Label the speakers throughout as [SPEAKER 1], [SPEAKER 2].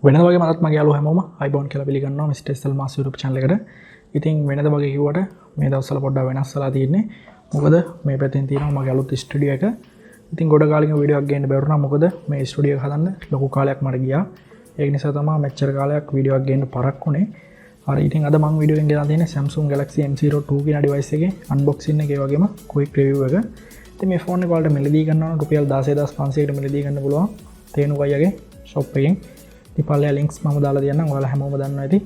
[SPEAKER 1] වෙනද වගේ මත් මගේ යාළුවෝ හැමෝම අයිබෝන් කියලා පිළිගන්නවා මිස්ටර් සල්මාස් YouTube channel එකට. ඉතින් වෙනද වගේ කිව්වට මේ දවස්වල පොඩ්ඩක් වෙනස් වෙලා තියෙන්නේ. මොකද මේ පැත්තෙන් තියෙනවා මගේ අලුත් ස්ටුඩියෝ එක. ඉතින් ගොඩ කාලෙකින් වීඩියෝ එකක් ගේන්න බැරුණා. මොකද මේ ස්ටුඩියෝ එක හදන්න ලොකු කාලයක් මට ගියා. ඒක නිසා තමයි මෙච්චර කාලයක් වීඩියෝ එකක් ගේන්න පරක් වුණේ. හරි ඉතින් අද මම වීඩියෝ එකෙන් ගෙනලා තියෙන්නේ Samsung Galaxy M02 කියන ඩිවයිස් එකේ අන්බොක්සින් එක ඒ වගේම quick review එක. ඉතින් මේ ෆෝන් එක වලට මිලදී ගන්නවා නම් රුපියල් 16500කට මිලදී ගන්න පුළුවන්. Thenuka අයගේ shop එකෙන්. ඉතින් පල්ලෙහා links මම දාලා තියන්නම්. ඔයාලා හැමෝම දන්නවා ඇති.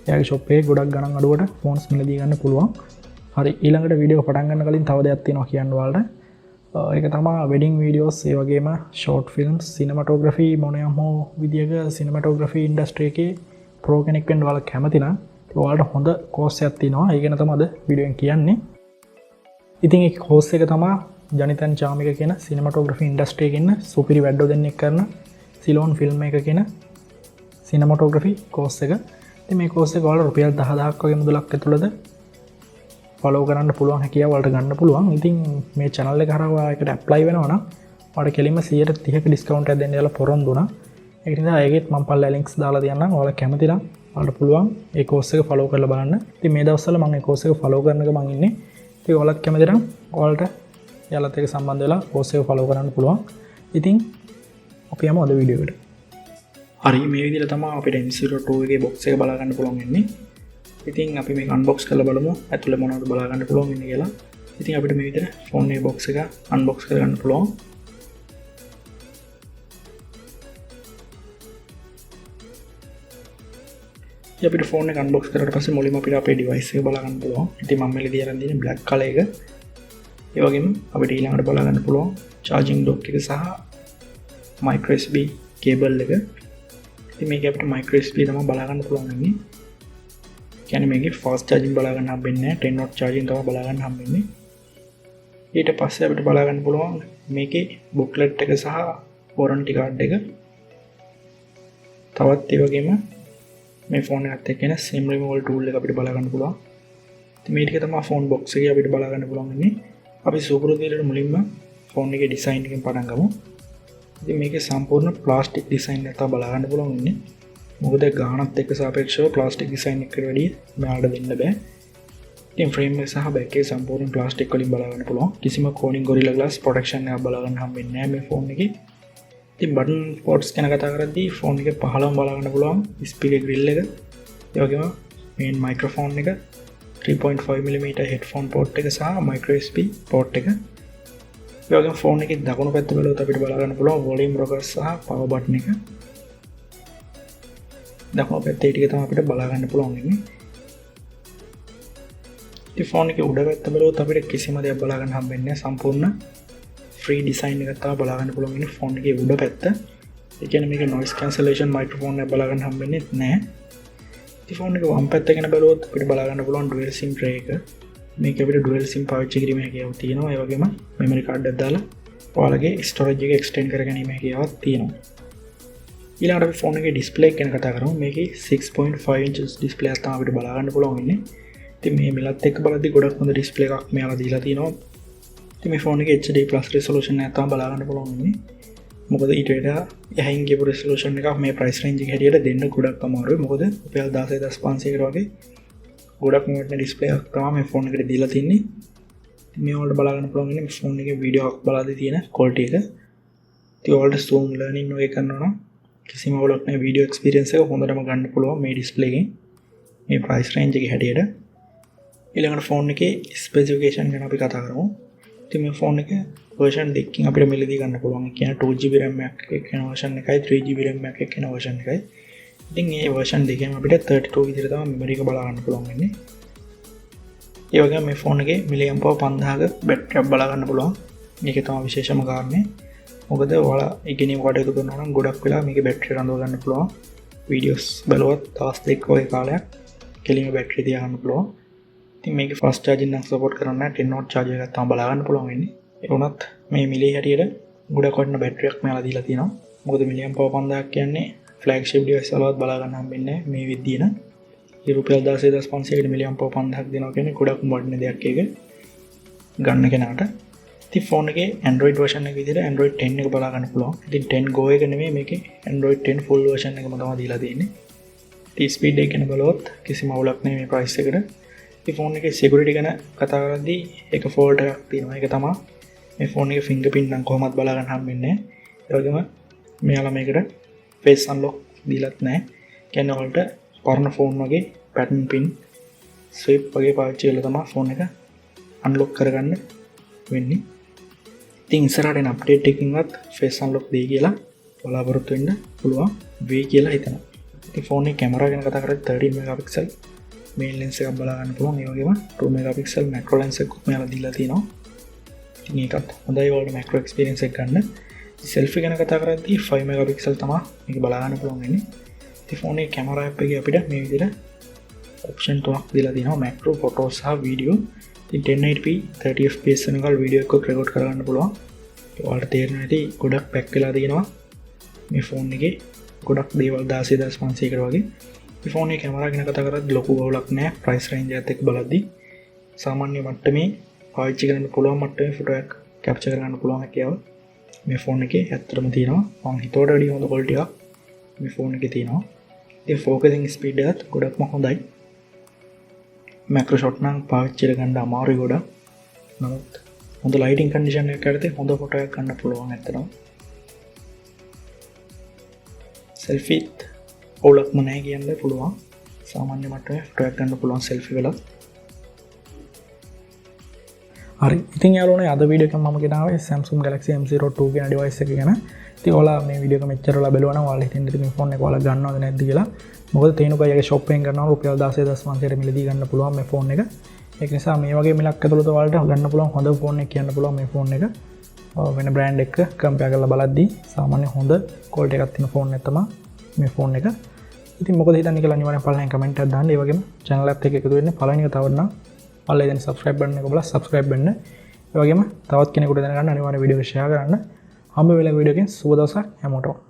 [SPEAKER 1] එයාගේ shop එකේ ගොඩක් ගණන් අඩුවට ෆෝන්ස් මිලදී ගන්න පුළුවන්. හරි ඊළඟට වීඩියෝ එක පටන් ගන්න කලින් තව දෙයක් තියෙනවා කියන්න ඔයාලට. ඒක තමයි වෙඩින් වීඩියෝස් ඒ වගේම ෂෝට් ෆිල්ම්ස් සිනමටෝග්‍රැෆි මොනියම් හෝ විදියක සිනමටෝග්‍රැෆි ඉන්ඩස්ට්‍රි එකේ ප්‍රෝ කෙනෙක් වෙන්න ඔයාලා කැමති නම් ඔයාලට හොඳ කෝස් එකක් තියෙනවා. ඒක ගැන තමයි අද වීඩියෝ එකෙන් කියන්නේ. ඉතින් ඒ කෝස් එක තමයි ජනිතන් චාමික කියන සිනමටෝග්‍රැෆි ඉන්ඩස්ට්‍රි එකේ ඉන්න සුපිරි වැඩෝ දෙන්නෙක් කරන CEYLON ෆිල්ම්මේකර් කියන සිනමටෝග්‍රැෆි කෝස් එක. ඉතින් මේ කෝස් එක ඔයාලට රුපියල් 10000ක් වගේ මුදලක් ඇතුළත ෆලෝ කරන්න පුළුවන් හැකියාව වලට ගන්න පුළුවන්. ඉතින් මේ channel එක හරහා ඔයාලට ඇප්ලයි වෙනවා නම් ඔයාලට කෙලින්ම 130ක ඩිස්කවුන්ට් එකක් දෙන්න යාලා පොරොන්දු වුණා. ඒක නිසා ඒකෙත් මම පල්ලා links දාලා තියන්නම්. ඔයාලා කැමති නම් ඔයාලට පුළුවන් ඒ කෝස් එක ෆලෝ කරලා බලන්න. ඉතින් මේ දවස්වල මම මේ කෝස් එක ෆලෝ කරන එක මම ඉන්නේ. ඉතින් ඔයාලත් කැමති නම් ඔයාලට යාලත් එක්ක සම්බන්ධ වෙලා කෝස් එක ෆලෝ කරන්න පුළුවන්. ඉතින් අපි යමු අද වීඩියෝ එකට. හරි මේ විදිහට තමයි අපිට M02 එකේ box එක බලා ගන්න පුළුවන් වෙන්නේ. ඉතින් අපි මේක අන්බොක්ස් කරලා බලමු ඇතුළේ මොනවද බලා ගන්න පුළුවන් ඉන්නේ කියලා. ඉතින් අපිට මේ විදිහට ෆෝන් එකේ box එක අන්බොක්ස් කරගන්න පුළුවන්. ඉතින් අපිට ෆෝන් එක අන්බොක්ස් කරලා පස්සේ මුලින්ම අපිට අපේ device එක බලා ගන්න පුළුවන්. ඉතින් මම මෙලදී අරන් තියෙන්නේ black color එක. ඒ වගේම අපිට ඊළඟට බලා ගන්න පුළුවන් charging dock එක සහ micro USB cable එක. ඉතින් මේක අපිට micro USB තමයි බලා ගන්න පුළුවන් වෙන්නේ. කියන්නේ මේකේ fast charging බලා ගන්න හම්බෙන්නේ නැහැ. 10 watt charging තමයි බලා ගන්න හම්බෙන්නේ. ඊට පස්සේ අපිට බලා ගන්න පුළුවන් මේකේ booklet එක සහ warranty card එක. තවත් ඒ වගේම මේ ෆෝන් එකත් එක්ක එන SIM removal tool එක අපිට බලා ගන්න පුළුවන්. ඉතින් මේ ටික තමයි ෆෝන් box එකේ අපිට බලා ගන්න පුළුවන් වෙන්නේ. අපි සුපුරුදු විදිහට මුලින්ම ෆෝන් එකේ design එකෙන් පටන් ගමු. ඉතින් මේකේ සම්පූර්ණ ප්ලාස්ටික් ඩිසයින් එක තමයි බලා ගන්න පුළුවන් වෙන්නේ. මොකද ගානත් එක්ක සාපේක්ෂව ප්ලාස්ටික් ඩිසයින් එකකට වැඩිය මෙයාලට දෙන්න බෑ. ඉතින් ෆ්‍රේම් එක සහ බෑක් එක සම්පූර්ණ ප්ලාස්ටික් වලින් බලා ගන්න පුළුවන්. කිසිම Corning Gorilla Glass protection එකක් බලා ගන්න හම්බෙන්නේ නැහැ මේ ෆෝන් එකේ. ඉතින් බටන් පෝට්ස් ගැන කතා කරද්දී ෆෝන් එකේ පහළම බලා ගන්න පුළුවන් ස්පීකර් ග්‍රිල් එක. ඒ වගේම මේන් මයික්‍රොෆෝන් එක 3.5mm headphone port එක සහ micro USB port එක. ඒ වගේම ෆෝන් එකේ දකුණු පැත්ත බලුවොත් අපිට බලා ගන්න පුළුවන් volume rocker සහ power button එක. දකුණු පැත්තේ ටික තමයි අපිට බලා ගන්න පුළුවන් වෙන්නේ. ඉතින් ෆෝන් එකේ උඩ පැත්ත බලුවොත් අපිට කිසිම දෙයක් බලා ගන්න හම්බෙන්නේ නැහැ. සම්පූර්ණ ෆ්‍රී ඩිසයින් එකක් තමයි බලා ගන්න පුළුවන් වෙන්නේ ෆෝන් එකේ උඩ පැත්ත. ඒ කියන්නේ මේක noise cancellation microphone එක බලා ගන්න හම්බෙන්නේ නැහැ. ඉතින් ෆෝන් එකේ වම් පැත්ත ගැන බලුවොත් අපිට බලා ගන්න පුළුවන් dual sim tray එක. මේක අපිට dual sim පාවිච්චි කිරීමේ හැකියාව තියෙනවා. ඒ වගේම memory card එකක් දාලා ඔයාලගේ storage එක extend කරගැනීමේ හැකියාවක් තියෙනවා. ඊළඟට අපි ෆෝන් එකේ ඩිස්ප්ලේ එක ගැන කතා කරමු. මේකේ 6.5 inches ඩිස්ප්ලේ එකක් තමයි අපිට බලා ගන්න පුළුවන් වෙන්නේ. ඉතින් මේ මිලත් එක්ක බලද්දි ගොඩක් හොඳ ඩිස්ප්ලේ එකක් මෙයාලා දීලා තිනවා. ඉතින් මේ ෆෝන් එකේ HD+ resolution එකක් තමයි බලා ගන්න පුළුවන් වෙන්නේ. මොකද ඊට වඩා යහින් ගියපු resolution එකක් මේ price range එක හැටියට දෙන්න ගොඩක් අමාරුයි. මොකද රුපියල් 16500කට වගේ ගොඩක් මොඩර්න් ඩිස්ප්ලේ එකක් තමයි මේ ෆෝන් එකට දීලා තින්නේ. මේ වලට බලා ගන්න පුළුවන් වෙන්නේ ෆෝන් එකේ වීඩියෝ එකක් බලාදී තියෙන quality එක. ඉතින් ඔයාලට zoom learning වගේ කරනවා නම් කිසිම අවුලක් නැහැ. වීඩියෝ එක්ස්පීරියන්ස් එක හොඳටම ගන්න පුළුවන් මේ ඩිස්ප්ලේ එකෙන් මේ ප්‍රයිස් රේන්ජ් එකේ හැටියට. ඊළඟට ෆෝන් එකේ ස්පෙસિෆිකේෂන් ගැන අපි කතා කරමු. ඉතින් මේ ෆෝන් එක version දෙකකින් අපිට මිලදී ගන්න පුළුවන්. ඒ කියන්නේ 2GB RAM එකක් එක්කන version එකයි 3GB RAM එකක් එක්කන version එකයි. ඉතින් මේ version දෙකෙන් අපිට 32 විදිහට තමයි memory එක බලා ගන්න පුළුවන් වෙන්නේ. ඒ වගේම මේ ෆෝන් එකේ milliamp power 5000ක බැටරි එකක් බලා ගන්න පුළුවන්. මේක තමයි විශේෂම කාරණේ. මොකද ඔයාලා ඉගෙනීම කටයුතු කරනවා නම් ගොඩක් වෙලා මේකේ බැටරිය රඳව ගන්න පුළුවන්. වීඩියෝස් බලුවත් දවස් දෙකක වගේ කාලයක් කෙලින්ම බැටරිය තියා ගන්න පුළුවන්. ඉතින් මේකේ fast charging නම් support කරන්නේ නැහැ. 10 watt charger එකක් තමයි බලා ගන්න පුළුවන් වෙන්නේ. ඒ වුණත් මේ මිලි හැටියට ගොඩක් වටින බැටරියක් මෙයාලා දීලා තියෙනවා. මොකද milliamp power 5000ක් කියන්නේ flagship device වලවත් බලා ගන්න හම්බෙන්නේ නැහැ මේ විදිහට. ඒ රුපියල් 16500කට milliamp power 5000ක් දෙනවා කියන්නේ ගොඩක් වටින දෙයක් ඒක ගන්න කෙනාට. ඉතින් ෆෝන් එකේ Android version එක විදිහට Android 10 එක බලා ගන්න පුළුවන්. ඉතින් 10 Go එක නෙමෙයි මේකේ Android 10 full version එකම තමයි දීලා තියෙන්නේ. ඉතින් ස්පීඩ් එක ගැන බලුවොත් කිසිම අවුලක් නැහැ මේ price එකට. ඉතින් ෆෝන් එකේ security ගැන කතා කරද්දී එක fault එකක් තියෙනවා. ඒක තමයි මේ ෆෝන් එකේ fingerprint නම් කොහොමවත් බලා ගන්න හම්බෙන්නේ නැහැ. ඒ වගේම මෙයාලා මේකට face unlock දීලත් නැහැ. කියන්නේ ඔයාලට පරණ ෆෝන් වගේ pattern pin swipe වගේ පාවිච්චි කරලා තමයි ෆෝන් එක unlock කරගන්න වෙන්නේ. ඉතින් ඉස්සරහට එන අප්ඩේට් එකකින්වත් face unlock දෙයි කියලා බලාපොරොත්තු වෙන්න පුළුවන් වෙයි කියලා හිතනවා. ඉතින් ෆෝන් එකේ කැමරා ගැන කතා කරද්දී 13 මෙගාපික්සල් main lens එකක් බලා ගන්න පුළුවන්. ඒ වගේම 2 මෙගාපික්සල් macro lens එකක් මෙයාලා දීලා තියෙනවා. ඉතින් ඒකත් හොඳයි ඔයාලට macro experience එක ගන්න. selfie ගැන කතා කරද්දී 5 මෙගාපික්සල් තමයි මේක බලා ගන්න පුළුවන් වෙන්නේ. ඉතින් ෆෝන් එකේ කැමරා app එකේ අපිට මේ විදිහට option තුනක් දීලා තියෙනවා macro photo සහ video. ඉතින් 1080p 30 fps වෙනකල් වීඩියෝ එකක් රෙකෝඩ් කරගන්න පුළුවන්. ඔයාලට තේරෙනවා ඇති ගොඩක් පැක් වෙලා තියෙනවා මේ ෆෝන් එකේ. ගොඩක් දේවල් 16500කට වගේ. මේ ෆෝන් එකේ කැමරා ගැන කතා කරද්දී ලොකු බවලක් නැහැ. price range එකත් එක්ක බලද්දී සාමාන්‍ය මට්ටමේ පාවිච්චි කරන්න පුළුවන් මට්ටමේ ෆොටෝ එකක් කැප්චර් කරගන්න පුළුවන් හැකියාව මේ ෆෝන් එකේ ඇත්තටම තියෙනවා. මම හිතුවට වඩා හොඳ quality එකක් මේ ෆෝන් එකේ තියෙනවා. ඉතින් focusing speed එකත් ගොඩක්ම හොඳයි. macro shot නම් පාවිච්චි කරගන්න අමාරුයි ගොඩක්. නමුත් හොඳ lighting condition එකක් යටතේ හොඳ ෆොටෝ එකක් ගන්න පුළුවන් ඇත්තටම. selfie ඔලක්ම නැහැ කියන්න පුළුවන්. සාමාන්‍ය මට්ටමේ ෆොටෝ එකක් ගන්න පුළුවන් selfie වල. හරි. ඉතින් යාළුවනේ අද වීඩියෝ එකක් මම ගෙනාවේ Samsung Galaxy M02 කියන device එක ගැන. ඉතින් ඔයාලා මේ වීඩියෝ එක මෙච්චර ඔයාලා බලුවා නම් ඔයාලා හිතන්නේ මේ ෆෝන් එක ඔයාලා ගන්නවද නැද්ද කියලා. මොකද Thenuka එකේ shop එකෙන් ගන්නවා රුපියල් 16500කට මිලදී ගන්න පුළුවන් මේ ෆෝන් එක. ඒක නිසා මේ වගේ මිලක් ඇතුළත ඔයාලට ගන්න පුළුවන් හොඳ ෆෝන් එකක් කියන්න පුළුවන් මේ ෆෝන් එක. වෙන බ්‍රෑන්ඩ් එක කම්පෙයාර් කරලා බලද්දී සාමාන්‍ය හොඳ quality එකක් තියෙන ෆෝන් එක තමයි මේ ෆෝන් එක. ඉතින් මොකද හිතන්නේ කියලා අනිවාර්යෙන් පළවෙනි කමෙන්ට් එකක් දාන්න. ඒ වගේම channel එකත් එක්ක එකතු වෙන්න පළවෙනි එක තවන්න පල්ලේ දැන් subscribe button එක ඔබලා subscribe වෙන්න. ඒ වගේම තවත් කෙනෙකුට දැනගන්න අනිවාර්යෙන් වීඩියෝ එක share කරන්න. හම්බ වෙලා වීඩියෝ එකෙන් සුබ දවසක් හැමෝටම.